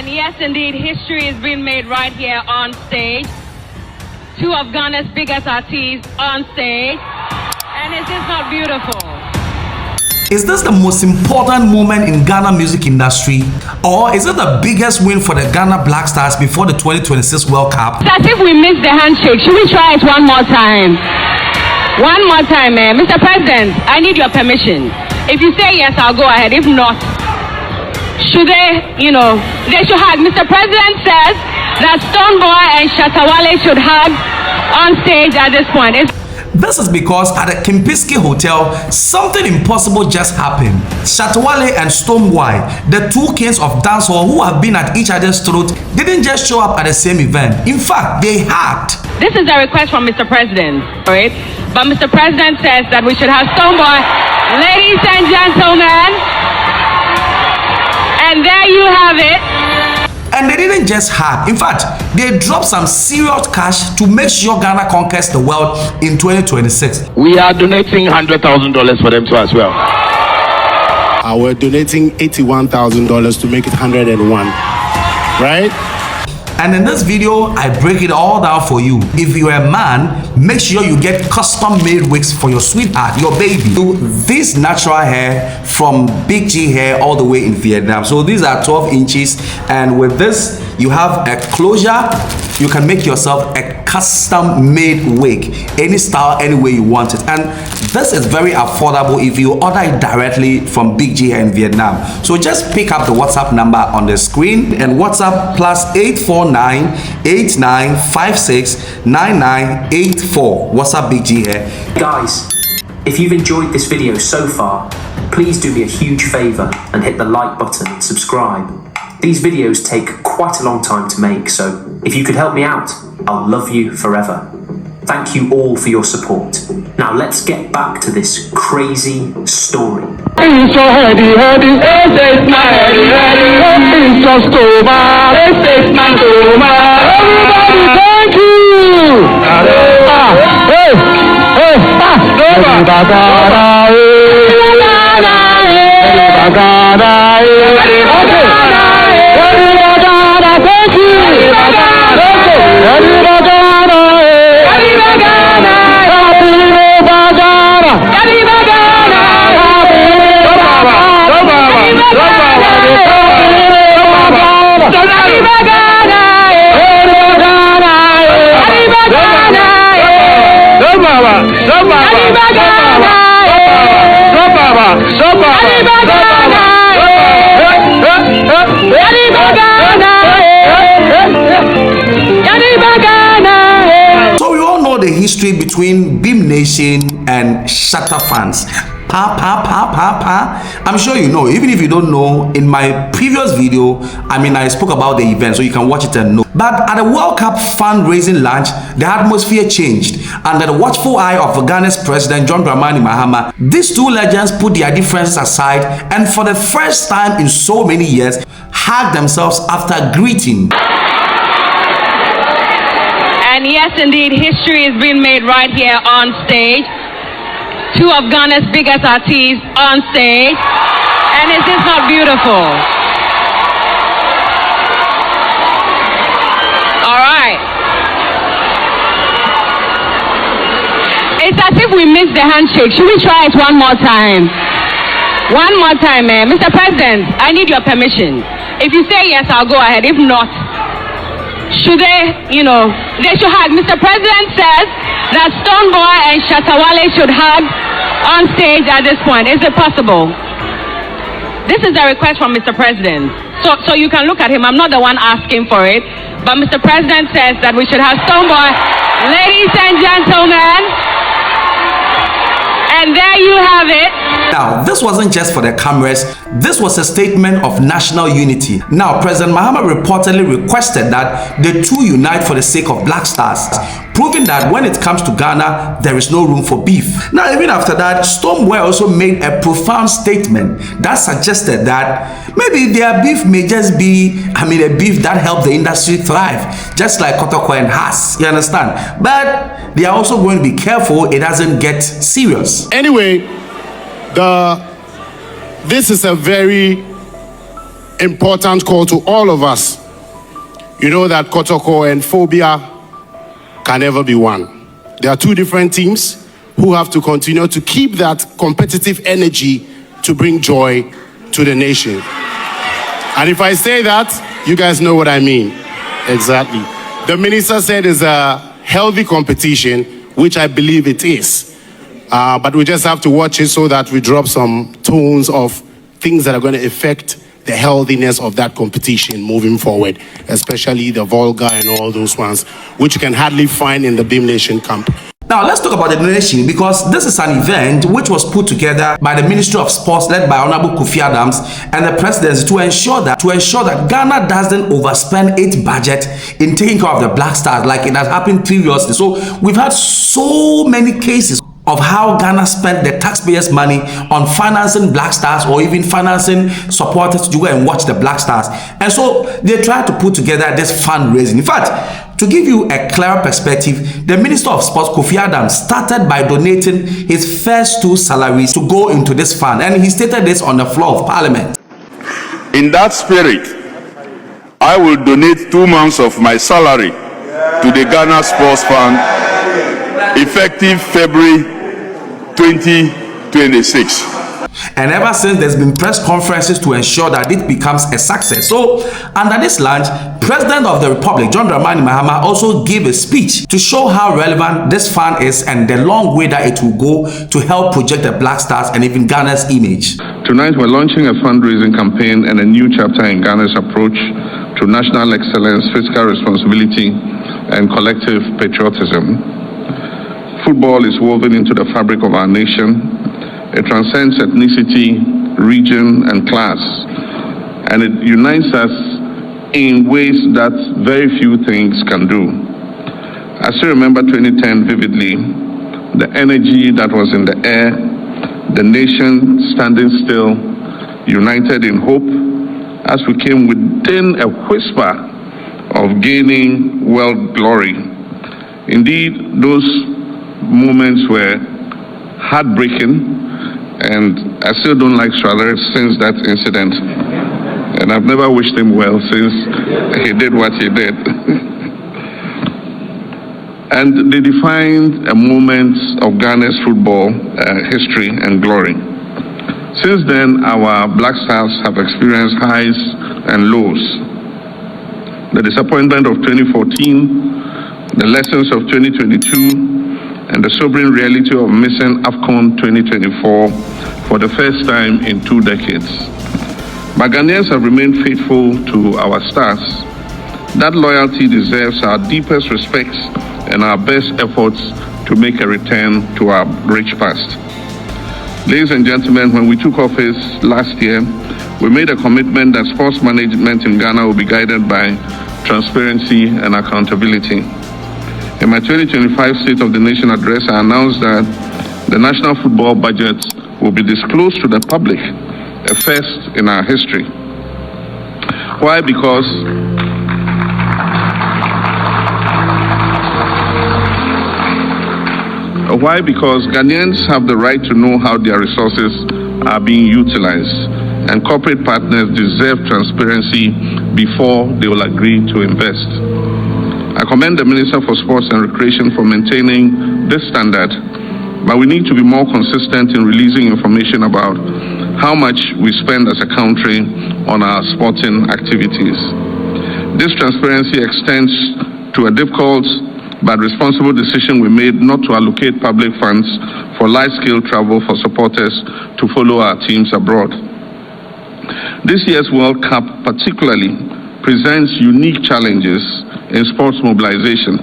And yes, indeed, history is being made right here on stage. Two of Ghana's biggest artists on stage. And is this not beautiful? Is this the most important moment in Ghana music industry? Or is it the biggest win for the Ghana Black Stars before the 2026 World Cup? It's as if we missed the handshake. Should we try it one more time? One more time, man. Mr. President, I need your permission. If you say yes, I'll go ahead. If not, should they, they should hug. Mr. President says that Stonebwoy and Shatta Wale should hug on stage at this point. This is because at the Kyrgyzstan hotel, something impossible just happened. Shatta Wale and Stonebwoy, the two kings of dancehall who have been at each other's throat, didn't just show up at the same event. In fact, they hugged. This is a request from Mr. President, right? But Mr. President says that we should have Stonebwoy. Ladies and gentlemen, and there you have it. And they didn't just hug. In fact, they dropped some serious cash to make sure Ghana conquers the world in 2026. We are donating $100,000 for them too as well. We're donating $81,000 to make it 101, right? And in this video, I break it all down for you. If you're a man, make sure you get custom-made wigs for your sweetheart, your baby. Do this natural hair from Big G hair all the way in Vietnam. So these are 12 inches. And with this, you have a closure. You can make yourself a custom-made wig. Any style, any way you want it. And this is very affordable if you order it directly from Big G hair in Vietnam. So just pick up the WhatsApp number on the screen and WhatsApp +849-8956-9984. What's up, Big G here? Guys, if you've enjoyed this video so far, please do me a huge favor and hit the like button and subscribe. These videos take quite a long time to make, so if you could help me out, I'll love you forever. Thank you all for your support. Now let's get back to this crazy story. Everybody, thank So we all know the history between Beam Nation and Shatta fans. I'm sure you know. Even if you don't know, in my previous video, I spoke about the event, so you can watch it and know. But at the World Cup fundraising launch, the atmosphere changed. Under the watchful eye of Ghana's President John Dramani Mahama, these two legends put their differences aside and for the first time in so many years, hugged themselves after greeting. And yes, indeed, history is being made right here on stage. Two of Ghana's biggest artists on stage. And is this not beautiful? All right. It's as if we missed the handshake. Should we try it one more time? One more time, man. Mr. President, I need your permission. If you say yes, I'll go ahead. If not, should they, they should hug. Mr. President says that Stonebwoy and Shatta Wale should hug on stage at this point. Is it possible? This is a request from Mr. President. So you can look at him. I'm not the one asking for it. But Mr. President says that we should have Stonebwoy. Ladies and gentlemen, and there you have it. Now, this wasn't just for the cameras. This was a statement of national unity. Now, President Mahama reportedly requested that the two unite for the sake of Black Stars, proving that when it comes to Ghana, there is no room for beef. Now, even after that, Stonebwoy also made a profound statement that suggested that maybe their beef may just be, a beef that helped the industry thrive, just like Kotoko and Haas, you understand? But they are also going to be careful it doesn't get serious. Anyway, this is a very important call to all of us. You know that Kotoko and Phobia can never be one. There are two different teams who have to continue to keep that competitive energy to bring joy to the nation. And if I say that, you guys know what I mean. Exactly. The minister said it's a healthy competition, which I believe it is. But we just have to watch it so that we drop some tones of things that are going to affect the healthiness of that competition moving forward, especially the vulgar and all those ones, which you can hardly find in the Beam Nation camp. Now let's talk about the donation, because this is an event which was put together by the Ministry of Sports led by Honorable Kofi Adams and the presidency to ensure that Ghana doesn't overspend its budget in taking care of the Black Stars like it has happened previously. So we've had so many cases of how Ghana spent the taxpayers' money on financing Black Stars or even financing supporters to go and watch the Black Stars. And so they tried to put together this fundraising. In fact, to give you a clear perspective, the Minister of Sports, Kofi Adams, started by donating his first 2 salaries to go into this fund. And he stated this on the floor of Parliament. In that spirit, I will donate 2 months of my salary to the Ghana Sports Fund effective February 2026. And ever since, there's been press conferences to ensure that it becomes a success. So under this launch, President of the Republic John Dramani Mahama also gave a speech to show how relevant this fund is and the long way that it will go to help project the Black Stars and even Ghana's image. Tonight we're launching a fundraising campaign and a new chapter in Ghana's approach to national excellence, fiscal responsibility and collective patriotism. Football is woven into the fabric of our nation. It transcends ethnicity, region, and class, and it unites us in ways that very few things can do. I still remember 2010 vividly, the energy that was in the air, the nation standing still, united in hope, as we came within a whisper of gaining world glory. Indeed, those moments were heartbreaking, and I still don't like Shatta since that incident, and I've never wished him well since he did what he did. And they defined a moment of Ghana's football history and glory. Since then, our Black Stars have experienced highs and lows. The disappointment of 2014, the lessons of 2022, and the sobering reality of missing AFCON 2024 for the first time in 2 decades. But Ghanaians have remained faithful to our stars. That loyalty deserves our deepest respects and our best efforts to make a return to our rich past. Ladies and gentlemen, when we took office last year, we made a commitment that sports management in Ghana will be guided by transparency and accountability. In my 2025 State of the Nation address, I announced that the national football budget will be disclosed to the public, a first in our history. Why? Because Ghanaians have the right to know how their resources are being utilized, and corporate partners deserve transparency before they will agree to invest. I commend the Minister for Sports and Recreation for maintaining this standard, but we need to be more consistent in releasing information about how much we spend as a country on our sporting activities. This transparency extends to a difficult but responsible decision we made not to allocate public funds for large-scale travel for supporters to follow our teams abroad. This year's World Cup particularly presents unique challenges in sports mobilization.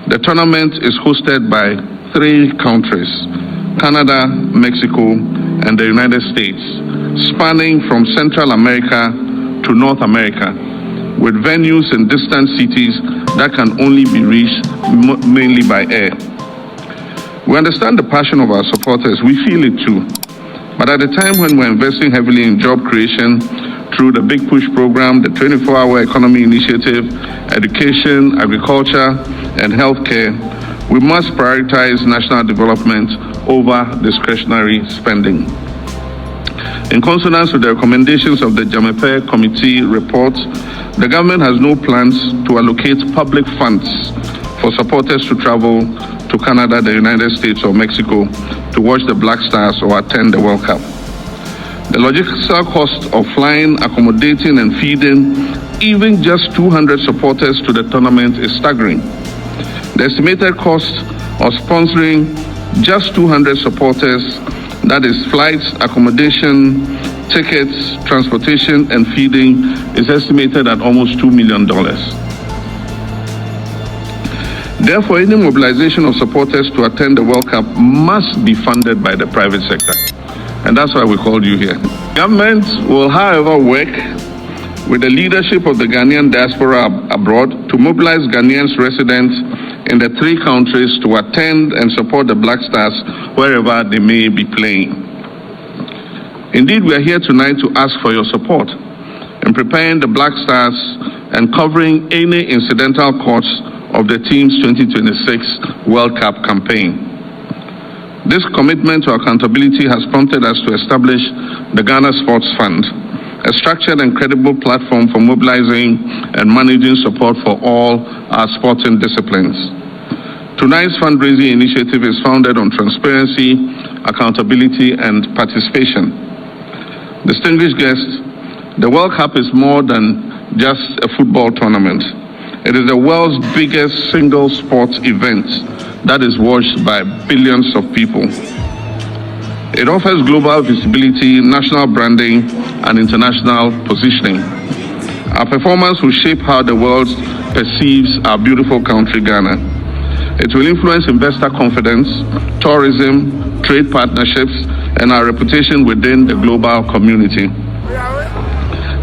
The tournament is hosted by 3 countries, Canada, Mexico, and the United States, spanning from Central America to North America, with venues in distant cities that can only be reached mainly by air. We understand the passion of our supporters, we feel it too. But at a time when we're investing heavily in job creation through the Big Push program, the 24-hour economy initiative, education, agriculture, and healthcare, we must prioritize national development over discretionary spending. In consonance with the recommendations of the Jamepe Committee report, the government has no plans to allocate public funds for supporters to travel to Canada, the United States, or Mexico to watch the Black Stars or attend the World Cup. The logistical cost of flying, accommodating, and feeding even just 200 supporters to the tournament is staggering. The estimated cost of sponsoring just 200 supporters, that is flights, accommodation, tickets, transportation, and feeding, is estimated at almost $2 million. Therefore, any mobilization of supporters to attend the World Cup must be funded by the private sector. And that's why we called you here. Government will, however, work with the leadership of the Ghanaian diaspora abroad to mobilize Ghanaians residents in the 3 countries to attend and support the Black Stars wherever they may be playing. Indeed, we are here tonight to ask for your support in preparing the Black Stars and covering any incidental costs of the team's 2026 World Cup campaign. This commitment to accountability has prompted us to establish the Ghana Sports Fund, a structured and credible platform for mobilizing and managing support for all our sporting disciplines. Tonight's fundraising initiative is founded on transparency, accountability, and participation. Distinguished guests, the World Cup is more than just a football tournament. It is the world's biggest single sports event that is watched by billions of people. It offers global visibility, national branding, and international positioning. Our performance will shape how the world perceives our beautiful country, Ghana. It will influence investor confidence, tourism, trade partnerships, and our reputation within the global community.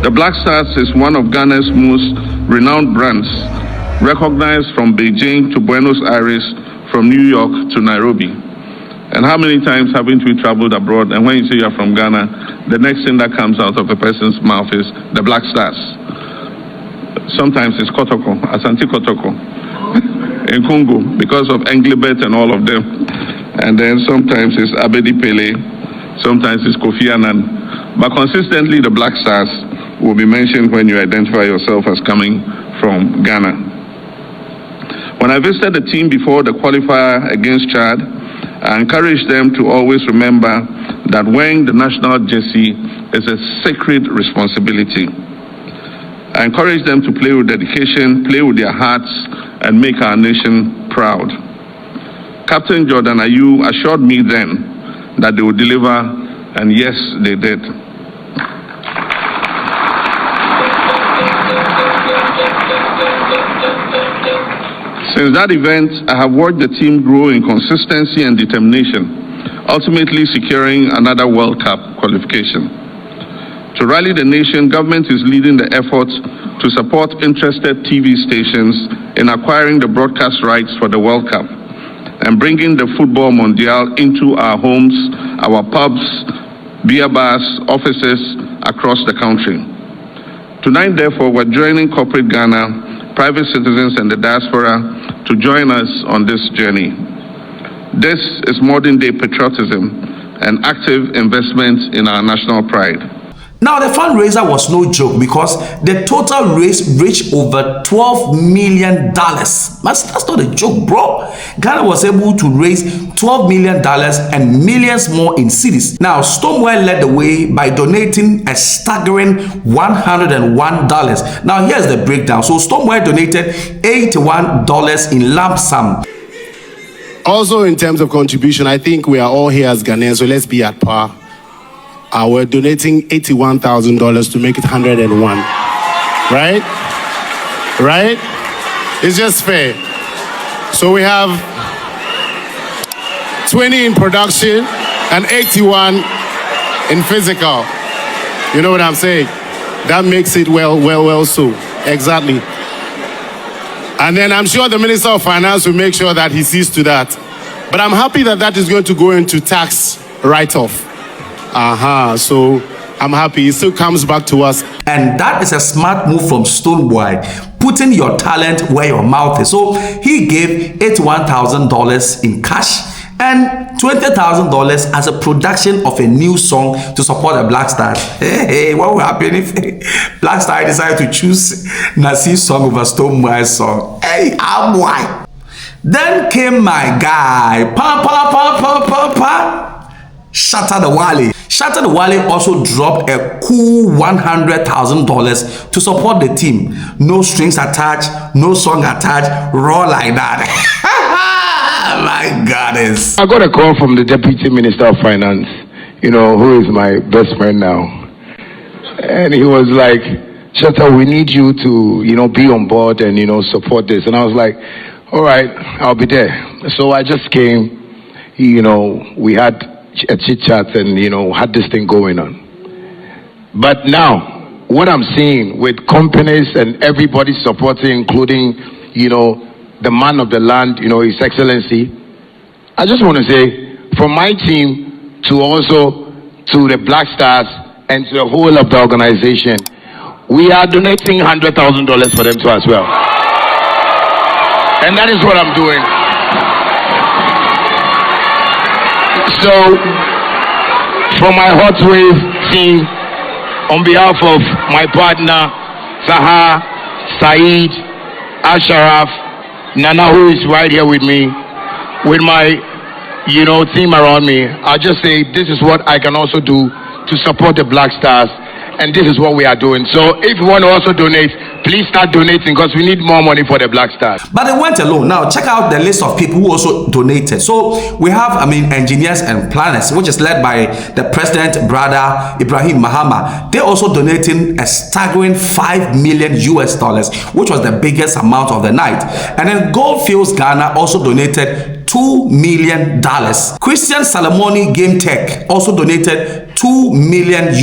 The Black Stars is one of Ghana's most renowned brands, recognized from Beijing to Buenos Aires, from New York to Nairobi. And how many times haven't we traveled abroad? And when you say you're from Ghana, the next thing that comes out of a person's mouth is the Black Stars. Sometimes it's Kotoko, Asante Kotoko, in Congo, because of Englebert and all of them. And then sometimes it's Abedi Pele, sometimes it's Kofi Annan. But consistently, the Black Stars will be mentioned when you identify yourself as coming from Ghana. When I visited the team before the qualifier against Chad, I encouraged them to always remember that wearing the national jersey is a sacred responsibility. I encouraged them to play with dedication, play with their hearts, and make our nation proud. Captain Jordan Ayew assured me then that they would deliver, and yes, they did. Since that event, I have watched the team grow in consistency and determination, ultimately securing another World Cup qualification. To rally the nation, government is leading the effort to support interested TV stations in acquiring the broadcast rights for the World Cup and bringing the Football Mondial into our homes, our pubs, beer bars, offices across the country. Tonight, therefore, we're joining corporate Ghana, private citizens, and the diaspora to join us on this journey. This is modern-day patriotism and active investment in our national pride. Now, the fundraiser was no joke because the total raise reached over $12 million. That's not a joke, bro. Ghana was able to raise $12 million and millions more in cedis. Now, Stonebwoy led the way by donating a staggering $101. Now, here's the breakdown. So, Stonebwoy donated $81 in lump sum. Also, in terms of contribution, I think we are all here as Ghanaians, so let's be at par. We're donating $81,000 to make it 101. Right? Right? It's just fair. So we have 20 in production and 81 in physical. You know what I'm saying? That makes it well so. Exactly. And then I'm sure the Minister of Finance will make sure that he sees to that. But I'm happy that that is going to go into tax write-off. So I'm happy it still comes back to us. And that is a smart move from Stonebwoy, putting your talent where your mouth is. So he gave $81,000 in cash and $20,000 as a production of a new song to support the Black Stars. Hey, what will happen if Black Star decide to choose Nasir's song over Stonebwoy's song? Hey, I'm white. Then came my guy, Shatta Wale. Shatta Wale also dropped a cool $100,000 to support the team. No strings attached, no song attached, raw like that. My goodness. I got a call from the Deputy Minister of Finance, who is my best friend now. And he was like, Shatta, we need you to, be on board and, support this. And I was like, all right, I'll be there. So I just came, we had a chit chat and, had this thing going on. But now, what I'm seeing with companies and everybody supporting, including, the man of the land, His Excellency, I just want to say, from my team to also to the Black Stars and to the whole of the organization, we are donating $100,000 for them too as well. And that is what I'm doing. So, from my Hot Wave team, on behalf of my partner, Saha, Saeed, Asharaf, Nana, who is right here with me, with my, team around me, I'll just say this is what I can also do to support the Black Stars, and this is what we are doing. So if you want to also donate, please start donating because we need more money for the Black Stars. But they went alone. Now check out the list of people who also donated. So we have, engineers and planners, which is led by the president, brother Ibrahim Mahama. They're also donating a staggering $5 million, which was the biggest amount of the night. And then Goldfields Ghana also donated $2 million. Christian Salamoni Game Tech also donated $2 million.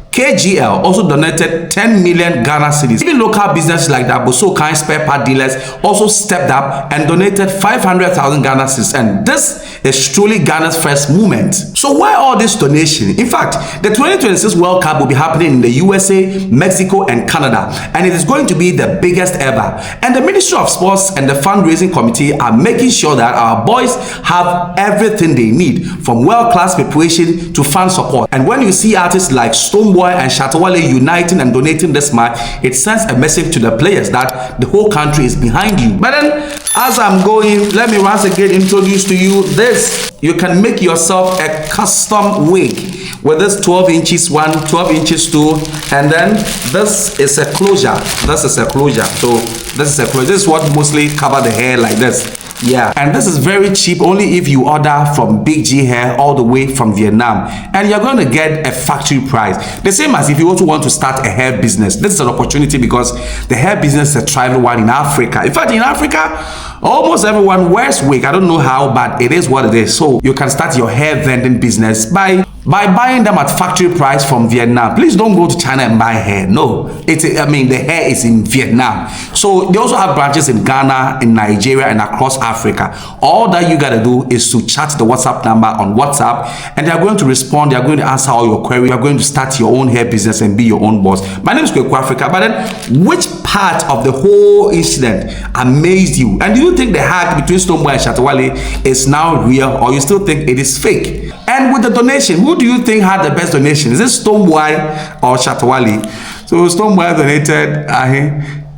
KGL also donated 10 million Ghana cedis. Even local businesses like the Abosokan spare part dealers also stepped up and donated 500,000 Ghana cedis. And this is truly Ghana's first movement. So why all this donation? In fact, the 2026 World Cup will be happening in the USA, Mexico, and Canada. And it is going to be the biggest ever. And the Ministry of Sports and the fundraising committee are making sure that our boys have everything they need, from world-class preparation to fan support. And when you see artists like Stonebwoy and Shatta Wale uniting and donating this match, it sends a message to the players that the whole country is behind you. But then, as I'm going, let me once again introduce to you this. You can make yourself a custom wig with this 12 inches one, 12 inches two, and then this is a closure. This is a closure. So this is a closure. This is what mostly cover the hair like this. Yeah, and this is very cheap, only if you order from Big G Hair all the way from Vietnam, and you're going to get a factory price, the same as if you also want to start a hair business. This is an opportunity because the hair business is a thriving one in Africa. In fact, in Africa, almost everyone wears wig. I don't know how, but it is what it is. So you can start your hair vending business by buying them at factory price from Vietnam. Please don't go to China and buy hair. No, the hair is in Vietnam. So they also have branches in Ghana, in Nigeria, and across Africa. All that you gotta do is to chat the WhatsApp number on WhatsApp, and they are going to respond. They are going to answer all your queries. You are going to start your own hair business and be your own boss. My name is Kweku Africa. But then, which part of the whole incident amazed you? And do you think the hack between Stonebwoy and Shatta Wale is now real, or you still think it is fake? And with the donation, who do you think had the best donation? Is it Stonebwoy or Shatta Wale? So Stonebwoy donated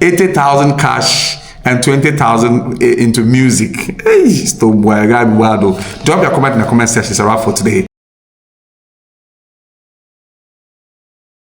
80,000 cash and 20,000 into music. Hey, Stonebwoy, God, drop your comment in the comment section. It's a wrap for today.